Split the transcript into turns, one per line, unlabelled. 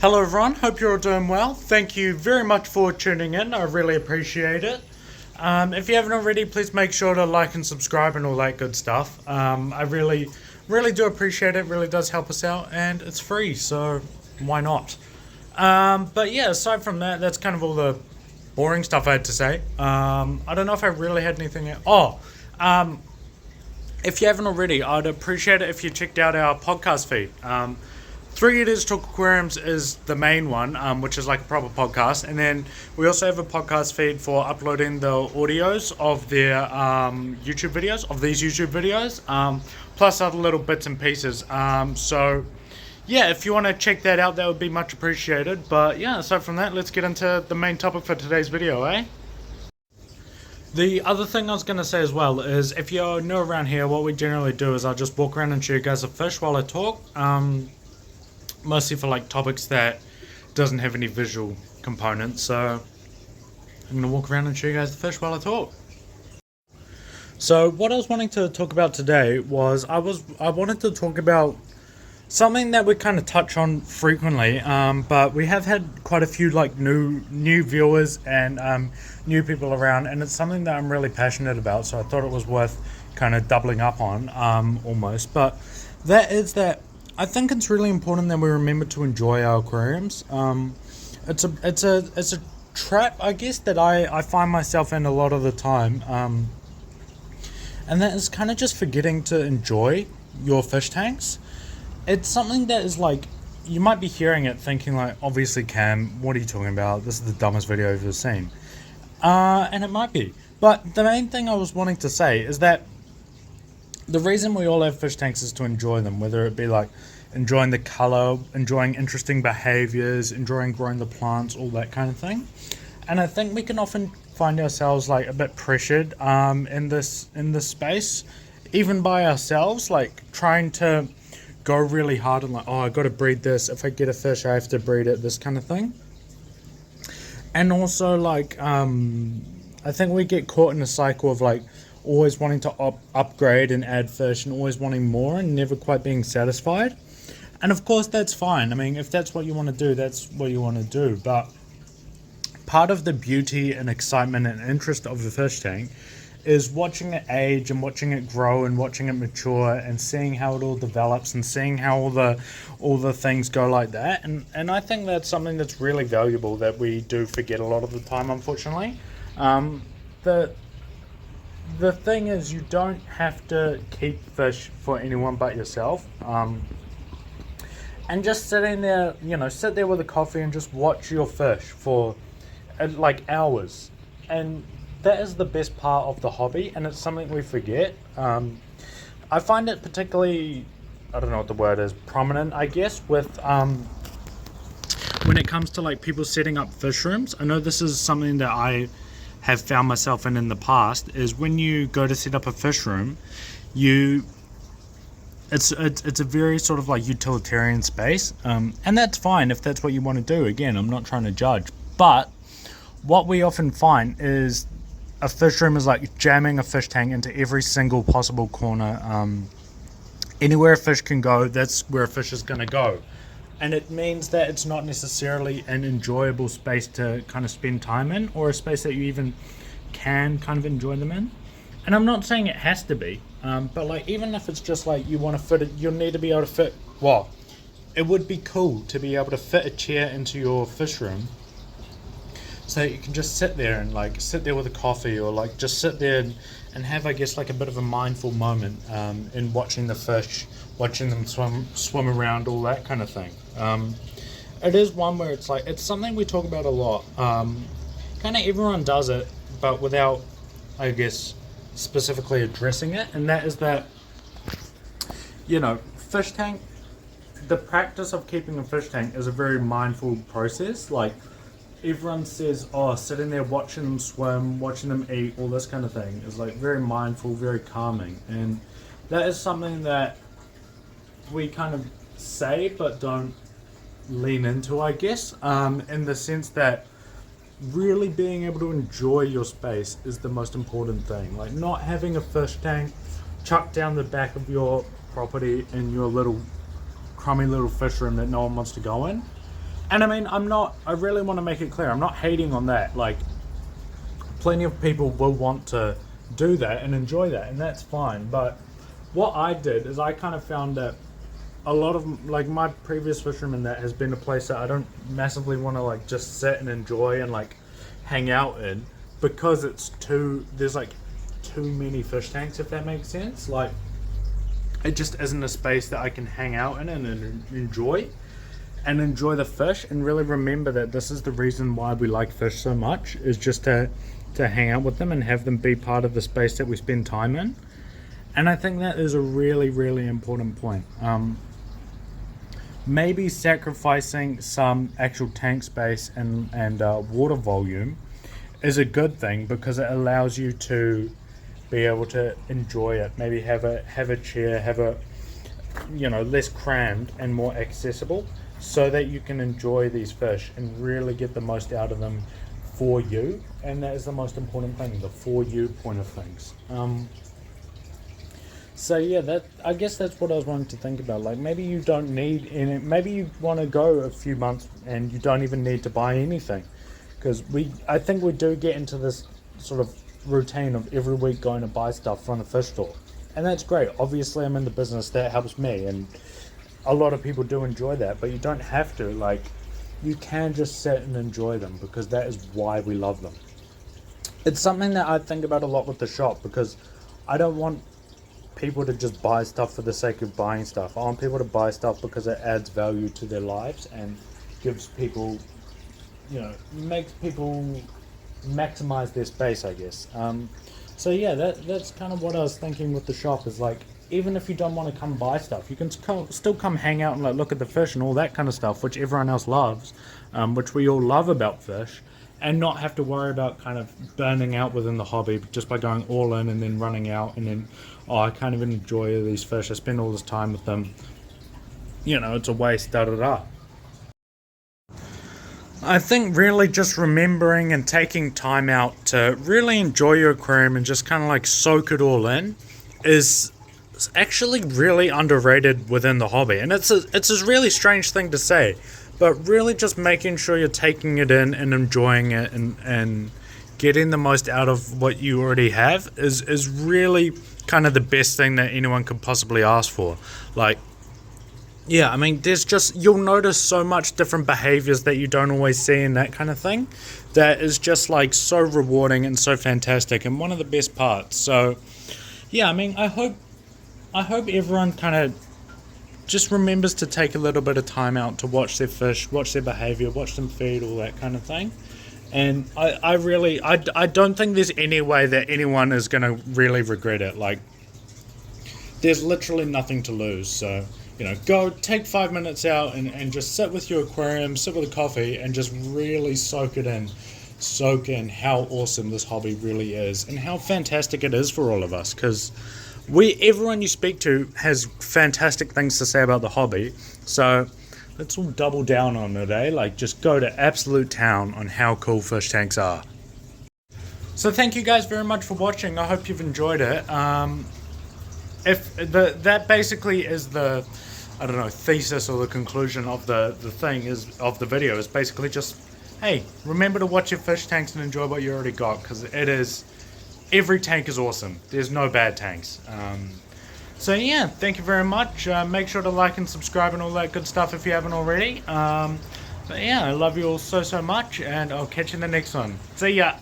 Hello everyone, hope you're all doing well. Thank you very much for tuning in, I really appreciate it. If you haven't already, please make sure to like and subscribe and all that good stuff. I really do appreciate it, really does help us out, and it's free, so why not? But yeah, aside from that, that's kind of all the boring stuff I had to say. I don't know if I really had anything if you haven't already, I'd appreciate it if you checked out our podcast feed. Three Eaters Talk Aquariums is the main one, which is like a proper podcast. And then we also have a podcast feed for uploading the audios of their YouTube videos, of these YouTube videos, plus other little bits and pieces. So, yeah, if you want to check that out, that would be much appreciated. But yeah, aside from that, let's get into the main topic for today's video, eh? The other thing I was going to say as well is if you're new around here, what we generally do is I'll just walk around and show you guys a fish while I talk. Mostly for like topics that doesn't have any visual components, so I'm going to walk around and show you guys the fish while I talk. So what I was wanting to talk about today was I wanted to talk about something that we kind of touch on frequently, but we have had quite a few like new viewers and new people around, and it's something that I'm really passionate about, so I thought it was worth kind of doubling up on almost. But that is that I think it's really important that we remember to enjoy our aquariums. It's a trap, I guess, that I find myself in a lot of the time, and that is kind of just forgetting to enjoy your fish tanks. It's something that is like, you might be hearing it thinking like, obviously Cam, what are you talking about? This is the dumbest video I've ever seen. And it might be. But the main thing I was wanting to say is that the reason we all have fish tanks is to enjoy them, whether it be like enjoying the color, enjoying interesting behaviors, enjoying growing the plants, all that kind of thing. And I think we can often find ourselves like a bit pressured in this space, even by ourselves, like trying to go really hard and like, oh, I got to breed this. If I get a fish, I have to breed it, this kind of thing. And also like, I think we get caught in a cycle of like always wanting to upgrade and add fish and always wanting more and never quite being satisfied. And of course that's fine. I mean, if that's what you want to do, that's what you want to do. But part of the beauty and excitement and interest of the fish tank is watching it age and watching it grow and watching it mature and seeing how it all develops and seeing how all the things go like that. And I think that's something that's really valuable that we do forget a lot of the time, unfortunately. The thing is, you don't have to keep fish for anyone but yourself. And just sitting there, sit there with a coffee and just watch your fish for like hours. And that is the best part of the hobby, and it's something we forget. I find it particularly, I don't know what the word is, prominent, I guess, with when it comes to like people setting up fish rooms. I know this is something that I have found myself in the past, is when you go to set up a fish room, it's a very sort of like utilitarian space, and that's fine if that's what you want to do. Again, I'm not trying to judge, but what we often find is a fish room is like jamming a fish tank into every single possible corner. Anywhere a fish can go, that's where a fish is going to go. And it means that it's not necessarily an enjoyable space to kind of spend time in, or a space that you even can kind of enjoy them in. And I'm not saying it has to be, but like even if it's just like you want to fit it, you'll need to be able to fit, well, it would be cool to be able to fit a chair into your fish room so you can just sit there and like sit there with a coffee, or like just sit there and have, I guess, like a bit of a mindful moment in watching the fish, watching them swim around, all that kind of thing. It is one where it's like, it's something we talk about a lot. Kind of everyone does it, but without, I guess, specifically addressing it, and that is that, fish tank, the practice of keeping a fish tank is a very mindful process. Like, everyone says, oh, sitting there watching them swim, watching them eat, all this kind of thing is like very mindful, very calming. And that is something that we kind of say but don't lean into, I guess, in the sense that really being able to enjoy your space is the most important thing. Like, not having a fish tank chucked down the back of your property in your little crummy little fish room that no one wants to go in. And I mean, I really want to make it clear, I'm not hating on that. Like, plenty of people will want to do that and enjoy that, and that's fine. But what I did is I kind of found that a lot of, like, my previous fish room, and that has been a place that I don't massively want to like just sit and enjoy and like hang out in, because there's like too many fish tanks, if that makes sense. Like, it just isn't a space that I can hang out in and enjoy the fish, and really remember that this is the reason why we like fish so much, is just to hang out with them and have them be part of the space that we spend time in. And I think that is a really, really important point. Maybe sacrificing some actual tank space and water volume is a good thing, because it allows you to be able to enjoy it. Maybe have a chair, have a, less crammed and more accessible, so that you can enjoy these fish and really get the most out of them for you. And that is the most important thing, the for you point of things. So yeah, I guess that's what I was wanting to think about. Like, maybe you don't need any, maybe you want to go a few months and you don't even need to buy anything, because I think we do get into this sort of routine of every week going to buy stuff from the fish store, and that's great. Obviously, I'm in the business, that helps me, and a lot of people do enjoy that. But you don't have to. Like, you can just sit and enjoy them, because that is why we love them. It's something that I think about a lot with the shop, because I don't want people to just buy stuff for the sake of buying stuff. I want people to buy stuff because it adds value to their lives and gives people, makes people maximize their space, I guess. So yeah, that's kind of what I was thinking with the shop, is like, even if you don't want to come buy stuff, you can still come hang out and like look at the fish and all that kind of stuff, which everyone else loves, which we all love about fish, and not have to worry about kind of burning out within the hobby just by going all in and then running out, and then, I can't even enjoy these fish, I spend all this time with them, it's a waste, da da da. I think really just remembering and taking time out to really enjoy your aquarium and just kind of like soak it all in is actually really underrated within the hobby. And it's a really strange thing to say, but really just making sure you're taking it in and enjoying it and getting the most out of what you already have is really kind of the best thing that anyone could possibly ask for. Like, yeah, I mean, you'll notice so much different behaviors that you don't always see and that kind of thing, that is just like so rewarding and so fantastic, and one of the best parts. So yeah, I mean, I hope everyone kind of just remembers to take a little bit of time out to watch their fish, watch their behavior, watch them feed, all that kind of thing. And I don't think there's any way that anyone is going to really regret it. Like, there's literally nothing to lose. So, go take 5 minutes out and just sit with your aquarium, sit with a coffee, and just really soak in how awesome this hobby really is, and how fantastic it is for all of us. Because everyone you speak to has fantastic things to say about the hobby. So let's all double down on it, eh? Like, just go to absolute town on how cool fish tanks are. So thank you guys very much for watching. I hope you've enjoyed it. That basically is the, I don't know, thesis or the conclusion of the video is basically just, hey, remember to watch your fish tanks and enjoy what you already got, because every tank is awesome. There's no bad tanks. So yeah, thank you very much. Make sure to like and subscribe and all that good stuff if you haven't already. But yeah, I love you all so much, and I'll catch you in the next one. See ya.